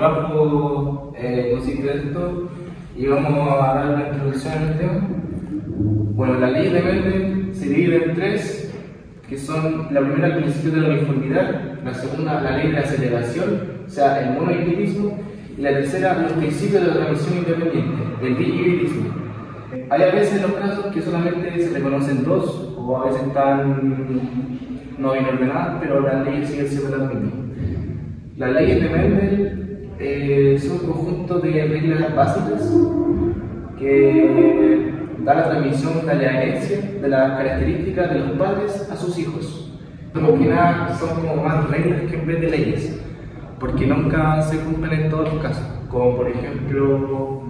trabajo consiste en esto y vamos a dar una introducción al tema. Bueno, la ley de Mendel se divide en tres, que son la primera, el principio de la uniformidad, la segunda, la ley de la aceleración, o sea, el monohibridismo, y la tercera, los principios de la transmisión independiente, el dihibridismo. Hay a veces los casos que solamente se reconocen dos, o a veces están no bien ordenadas, pero las leyes siguen siendo las mismas. Las leyes de Mendel son un conjunto de reglas básicas que da la transmisión de la herencia de las características de los padres a sus hijos. Como que nada, son como más reglas que en vez de leyes, porque nunca se cumplen en todos los casos, como por ejemplo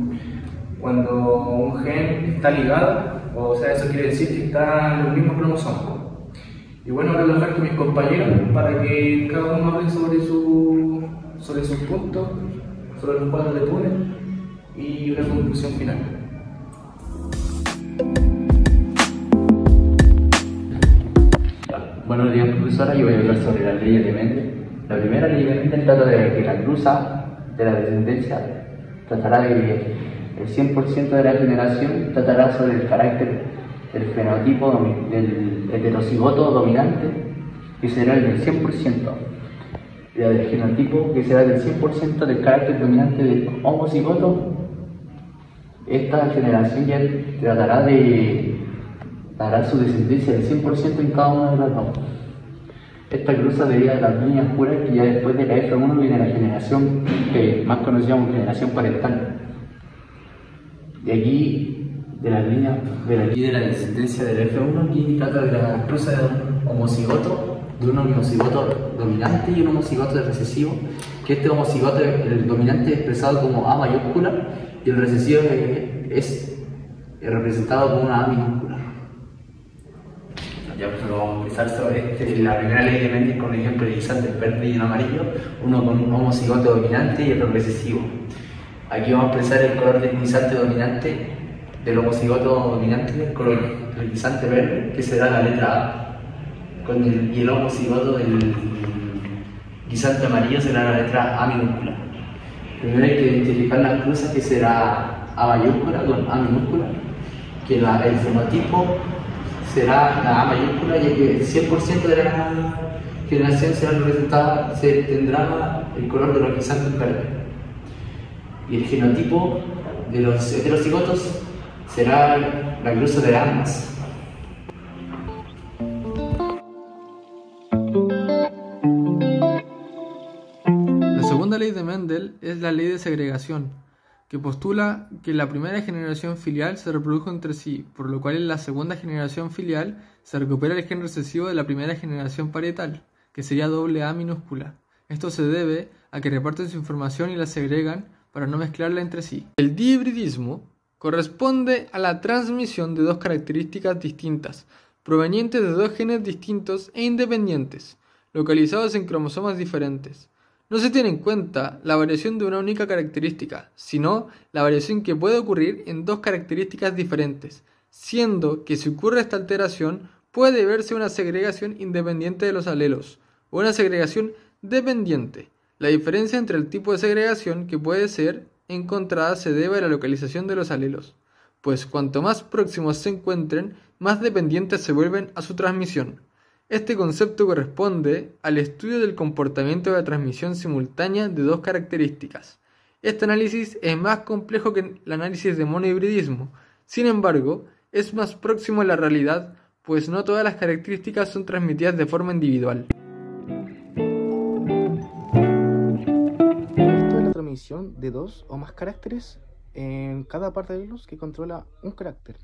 cuando un gen está ligado, o sea, eso quiere decir que está en los mismos cromosomas. Y bueno, ahora lo dejar con mis compañeros para que cada uno hable sobre sus puntos, sobre los cuadros de túnel y una conclusión final. Buenos días, profesora. Yo voy a hablar sobre las leyes de Mendel. La primera ley de Mendel trata de que la cruza de la descendencia tratará de el 100% de la generación tratará sobre el carácter del fenotipo del heterocigoto dominante, que será el del 100%, y la del genotipo, que será del 100% del carácter dominante del homocigoto. Esta generación ya tratará de dar su descendencia del 100% en cada una de las dos. Esta cruza deriva de las líneas puras, que ya después de la F1 viene la generación que más conocida como generación parental. De aquí, de la línea de la descendencia del F1, aquí trata de la cruza de un homocigoto, de un homocigoto dominante y un homocigoto recesivo, que este homocigoto, el dominante es expresado como A mayúscula y el recesivo es representado como una A minúscula. Ya pues vamos a empezar sobre la primera ley de Mendel con el ejemplo de guisantes verde y en amarillo, uno con un homocigoto dominante y otro recesivo. Aquí vamos a expresar el color del guisante dominante, del homocigoto dominante, el color del guisante verde, que será la letra A, y el homocigoto del guisante amarillo será la letra A minúscula. Primero hay que identificar las cruzas, que será A mayúscula con A minúscula, que el fenotipo será la A mayúscula, ya que el 100% de la generación será representada, tendrá el color de los guisantes verdes. Y el genotipo de los heterocigotos será la cruza de ambas. La segunda ley de Mendel es la ley de segregación, que postula que la primera generación filial se reprodujo entre sí, por lo cual en la segunda generación filial se recupera el gen recesivo de la primera generación parietal, que sería doble A minúscula. Esto se debe a que reparten su información y la segregan para no mezclarla entre sí. El dihibridismo corresponde a la transmisión de dos características distintas, provenientes de dos genes distintos e independientes, localizados en cromosomas diferentes. No se tiene en cuenta la variación de una única característica, sino la variación que puede ocurrir en dos características diferentes, siendo que si ocurre esta alteración puede verse una segregación independiente de los alelos, o una segregación dependiente. La diferencia entre el tipo de segregación que puede ser encontrada se debe a la localización de los alelos, pues cuanto más próximos se encuentren, más dependientes se vuelven a su transmisión. Este concepto corresponde al estudio del comportamiento de la transmisión simultánea de dos características. Este análisis es más complejo que el análisis de monohibridismo, sin embargo, es más próximo a la realidad, pues no todas las características son transmitidas de forma individual. Transmisión de dos o más caracteres en cada par de alelos que controla un carácter.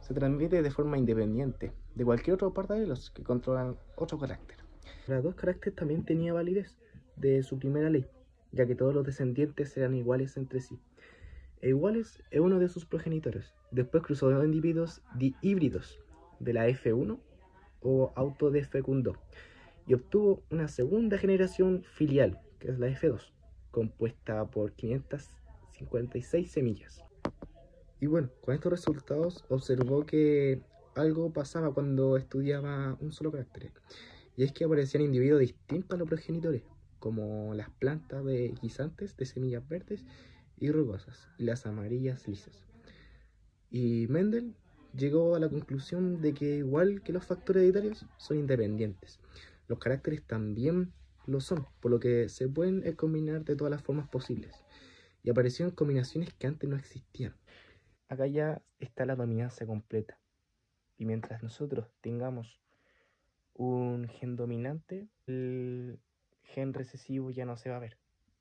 Se transmite de forma independiente de cualquier otro par de alelos que controlan otro carácter. Los dos caracteres también tenía validez de su primera ley, ya que todos los descendientes eran iguales entre sí. E iguales es uno de sus progenitores. Después cruzó dos individuos dihíbridos de la F1 o autodefecundó y obtuvo una segunda generación filial, que es la F2, compuesta por 556 semillas. Y bueno, con estos resultados observó que algo pasaba cuando estudiaba un solo carácter, y es que aparecían individuos distintos a los progenitores, como las plantas de guisantes de semillas verdes y rugosas, y las amarillas lisas. Y Mendel llegó a la conclusión de que, igual que los factores hereditarios, son independientes. Los caracteres también lo son, por lo que se pueden combinar de todas las formas posibles. Y aparecieron combinaciones que antes no existían. Acá ya está la dominancia completa. Y mientras nosotros tengamos un gen dominante, el gen recesivo ya no se va a ver.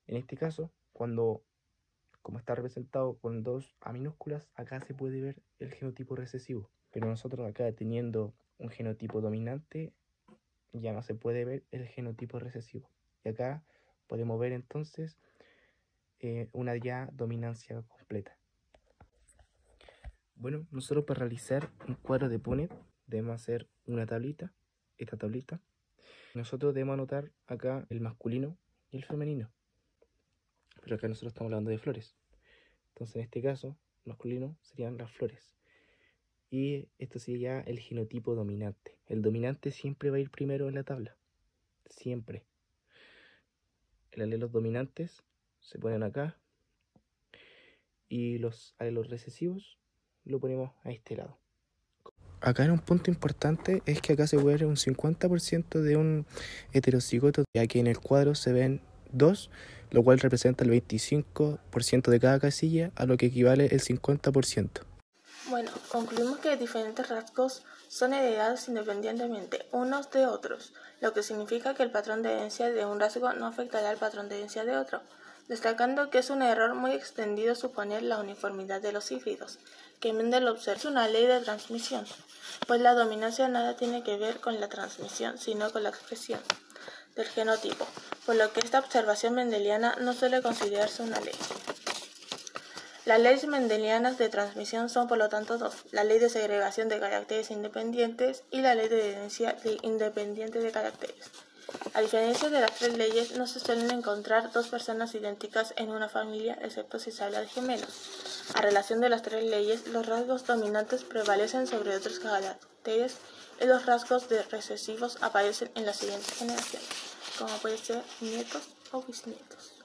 En este caso, como está representado con 2 A minúsculas, acá se puede ver el genotipo recesivo. Pero nosotros acá, teniendo un genotipo dominante, ya no se puede ver el genotipo recesivo. Y acá podemos ver entonces una ya dominancia completa. Bueno, nosotros para realizar un cuadro de Punnett debemos hacer una tablita, esta tablita. Nosotros debemos anotar acá el masculino y el femenino. Pero acá nosotros estamos hablando de flores. Entonces en este caso, masculino serían las flores. Y esto sería el genotipo dominante. El dominante siempre va a ir primero en la tabla. Siempre. Los alelos dominantes se ponen acá. Y los alelos recesivos lo ponemos a este lado. Acá un punto importante es que acá se puede ver un 50% de un heterocigoto, ya que en el cuadro se ven 2, lo cual representa el 25% de cada casilla, a lo que equivale el 50%. Bueno, concluimos que diferentes rasgos son heredados independientemente unos de otros, lo que significa que el patrón de herencia de un rasgo no afectará al patrón de herencia de otro, destacando que es un error muy extendido suponer la uniformidad de los híbridos, que Mendel observa es una ley de transmisión, pues la dominancia nada tiene que ver con la transmisión, sino con la expresión del genotipo, por lo que esta observación mendeliana no suele considerarse una ley. Las leyes mendelianas de transmisión son por lo tanto 2, la ley de segregación de caracteres independientes y la ley de herencia independiente de caracteres. A diferencia de las 3 leyes, no se suelen encontrar 2 personas idénticas en una familia, excepto si se habla de gemelos. A relación de las 3 leyes, los rasgos dominantes prevalecen sobre otros caracteres y los rasgos recesivos aparecen en las siguientes generaciones, como pueden ser nietos o bisnietos.